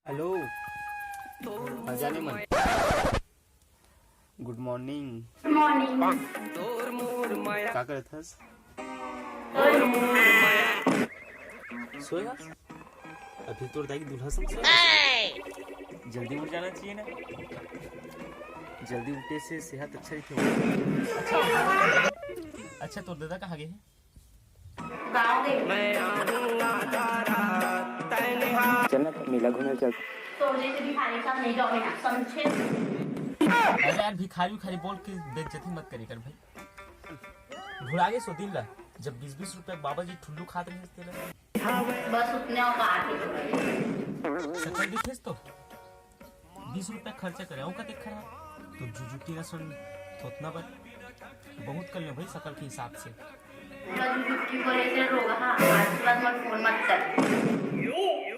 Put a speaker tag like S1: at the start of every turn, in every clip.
S1: Hello अजाने मन good morning क्या करत हस सोया अभी तोर दाई दूल्हा संग सोया जल्दी उठ जाना चाहिए ना जल्दी उठने से सेहत अच्छा रहती है अच्छा तोर दादा कहाँ गए हैं चलना मेला घूमने चल अरे यार भिखारी बोल के बेइज्जती मत करी कर भाई भुला गए सो दिन ला जब 20-20 रुपए बाबा जी ठुल्लू खाते हैं बस उतने सकल दिखेस तो 20 रुपए खर्चा करे का देख खराब तो जुजुटी ना सुन थोतना पर बहुत कर ले भाई सकल के हिसाब से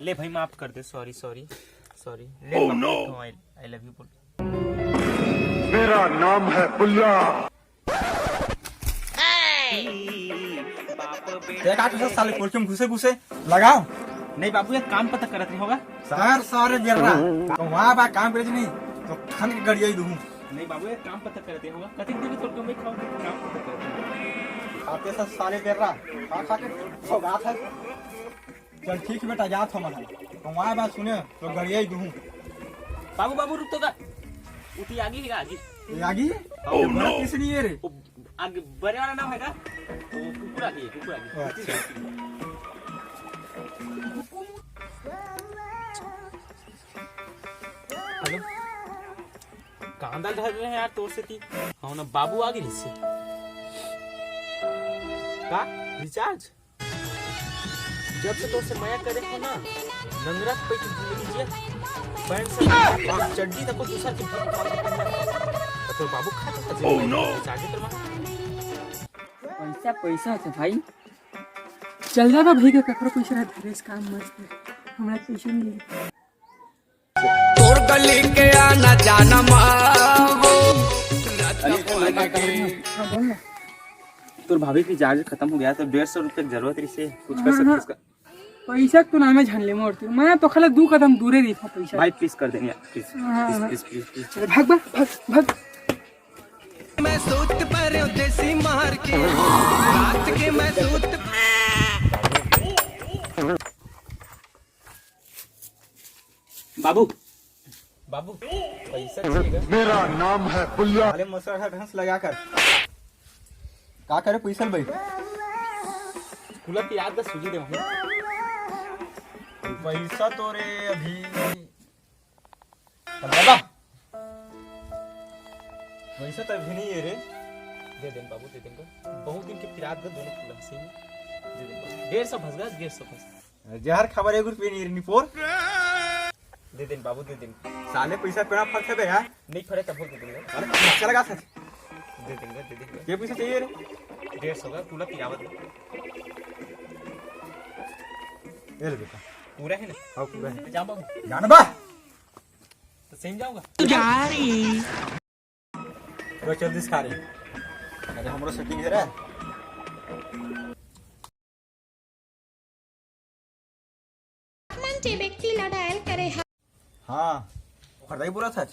S1: ले भाई माफ कर दे सॉरी ले आई लव यू बोल
S2: मेरा नाम है बुल्ला
S3: साले कोलचम घुसे लगाओ
S1: नहीं बाबू ये काम पता करत नहीं होगा
S3: सारे गिर रहा तो वहाँ बा काम करे नहीं तो खन के गड़िया दूँ
S1: नहीं बाबू ये काम पता करते होगा कति दिन तो कम खाओ काम पता करते
S3: खाते सब साले गिर रहा खा के सौगा था चल ठीक बेटा जात हो मना तो वहाँ बा सुने तो गड़िया दूँ
S1: बाबू रुक तो उठी आगे ही आगे
S3: आगे किस नहीं है रे
S1: आगे बड़े वाला नाम है का वो कुकुर आगे
S3: अच्छा
S1: हेलो कहाँ डाल रहे हैं यार तोर से थी हाँ ना बाबू आगे से का रिचार्ज जब से तो से माया करे हो ना नंगरा पे की जिंदगी जिया पैंट से चड्डी तक को दूसरा की तो बाबू खाता था ओह नो रिचार्ज करवा
S4: पैसा है भाई चल जाबा भाई का ककरो पैसा रह ड्रेस काम मस्त हमरा पैसा नहीं
S5: तोर गली के आना जाना मावो
S1: तोर भाभी की चार्ज खत्म हो गया तो 150 रुपए की जरूरत रही से कुछ कर सकते इसका
S4: पैसा तो नामे झनले मोर तू मैं तो खाली 2 कदम दूरे रही था पैसा
S1: भाई प्लीज कर देंगे प्लीज
S4: चल भाग
S5: मैं सूत पर देसी मार के रात के मैं सूत
S1: बाबू पैसा चाहिएगा
S2: मेरा नाम है बुल्ला
S3: अरे मसर है भैंस लगा कर का करे पैसा भाई
S1: खुला की याद सूजी दे
S3: पैसा तो रे अभी बाबा पैसा तो अभी नहीं है रे
S1: दे दें बाबू दे देंगे बहुत दिन के पिरात का दोनों खुला से दे दें 150 फंस गया 150 फंस
S3: जहर खबर 1 रुपये नहीं रही पोर
S1: दे दें बाबू दे दें
S3: साले पैसा पेड़ा फर्क है बे यार
S1: नहीं फड़े तब बोल दे देंगे
S3: अरे चल लगा सच
S1: दे देंगे
S3: ये पैसा चाहिए रे
S1: 150 का खुला पिरावत
S3: ये ले बेटा
S1: पूरा है ना
S3: हां पूरा है
S1: जाओ बाबू
S3: जान बा
S1: तो सेम जाऊंगा
S3: तो चल दिस खा रे अरे हमरो सेटिंग है रे
S6: म्हणजे व्यक्तीला डायल करे
S3: हां खरदाई पूरा सच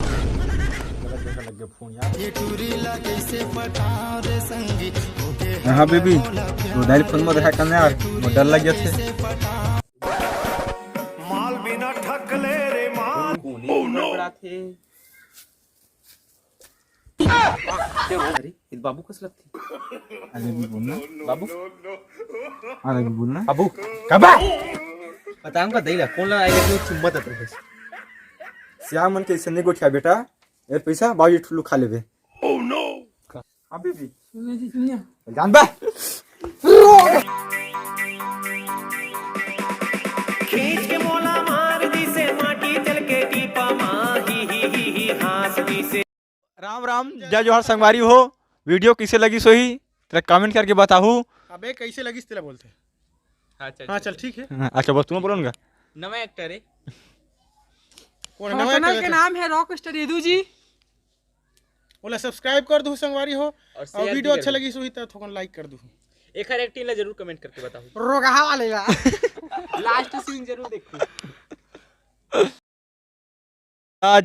S3: गलत जैसा लग गया फोन यार
S5: ये टूरी ला कैसे पटाओ रे संगी ओके
S3: हां बेबी मोबाइल फोन में देखा करने यार वो डर लग गया थे
S5: माल बिना ठक ले रे माल
S1: ओह नो बड़ा थे अरे इस बाबू कस लगती
S3: अरे भी बोलना
S1: बाबू
S3: अरे भी बोलना
S1: बाबू
S3: कबा
S1: बताऊंगा दई ला कौन ला आएगा जो चुम्बत है
S3: श्याम मन के सन्ने को क्या बेटा ये पैसा बाजी ठुल्लू खा लेबे
S2: ओह नो
S3: हां बेबी
S4: सुनिया
S3: जान बा
S5: खींच के मोला मार दी से माटी चल के टीपा माही ही हास दी से
S3: राम राम जय जोहर संगवारी हो वीडियो कैसे लगी सोही तेरा कमेंट करके बताहू
S7: अबे कैसे लगी तेरा बोलते
S1: अच्छा
S7: हाँ चल ठीक है
S3: अच्छा बस तुम बोलोगा
S1: नवा एक्टर है
S7: कौन
S4: हमारे
S7: नया
S4: चैनल के नाम है रॉक स्टार यदू जी
S7: बोला सब्सक्राइब कर दो संगवारी हो और
S1: शेयर
S7: वीडियो
S1: भी
S7: अच्छा
S1: कर
S7: लगी सो ही तो थोड़ा लाइक कर दो
S1: एक हर एक्टिंग ला जरूर कमेंट करके बताओ
S4: रोगा वाले
S1: लास्ट सीन जरूर देखो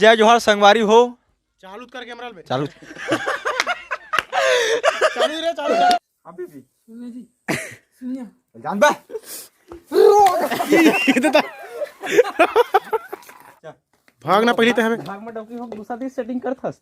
S3: जय जोहर संगवारी हो।
S7: चालू कर कैमरा में
S3: चालू
S7: चालू रे चालू कर।
S3: अभी भी
S4: सुनिए जी सुनिए
S3: जान बे
S7: भागना पहले तो हमें
S1: भाग में डॉक्टर हम दूसरा दिन सेटिंग करथस